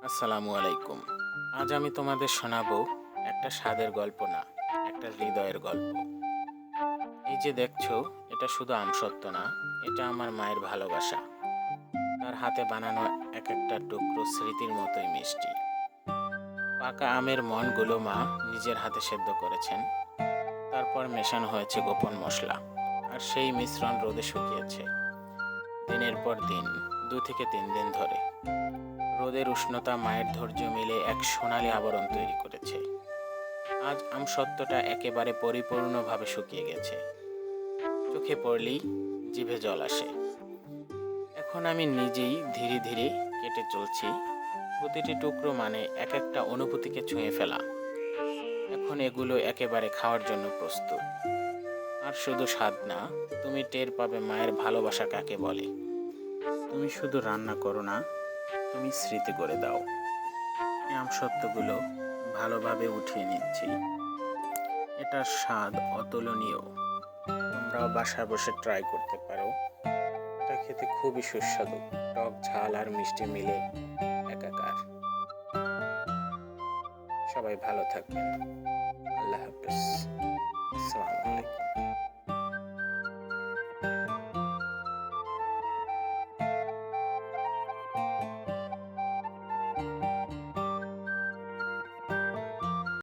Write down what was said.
আসসালামু আলাইকুম। আজ আমি তোমাদের শোনাবো একটা স্বাদের গল্প না, একটা হৃদয়ের গল্প। এই যে দেখছো, এটা শুধু আমসত্ত্ব না, এটা আমার মায়ের ভালোবাসা। তার হাতে বানানো এক একটা টুকরো স্মৃতির মতোই মিষ্টি। পাকা আমের মনগুলো মা নিজের হাতে সেদ্ধ করেছেন, তারপর মেশানো হয়েছে গোপন মশলা, আর সেই মিশ্রণ রোদে শুকিয়েছে দিনের পর দিন, 2 থেকে 3 দিন ধরে। রোদের উষ্ণতা মায়ের ধৈর্য মিলে এক সোনালী আবরণ তৈরি করেছে। আজ আমসত্ত্বটা একেবারে পরিপূর্ণভাবে শুকিয়ে গেছে, চোখে পড়লেই জিভে জল আসে। এখন আমি নিজেই ধীরে ধীরে কেটে চলছি, প্রতিটি টুকরো মানে এক একটা অনুভূতিকে ছুঁয়ে ফেলা। এখন এগুলো একেবারে খাওয়ার জন্য প্রস্তুত। আর শুধু স্বাদ না, তুমি টের পাবে মায়ের ভালোবাসা কাকে বলে। তুমি শুধু রান্না করো না, তুমি স্মৃতি করে দাও। এই আমসত্ত্বগুলো ভালোভাবে উঠিয়ে নিচ্ছি। এটার স্বাদ অতুলনীয়। তোমরাও বাসায় বসে ট্রাই করতে পারো। এটা খেতে খুবই সুস্বাদু, টক ঝাল আর মিষ্টি মিলে একাকার। সবাই ভালো থাকবেন। আল্লাহ হাফেজ। আসসালামু আলাইকুম।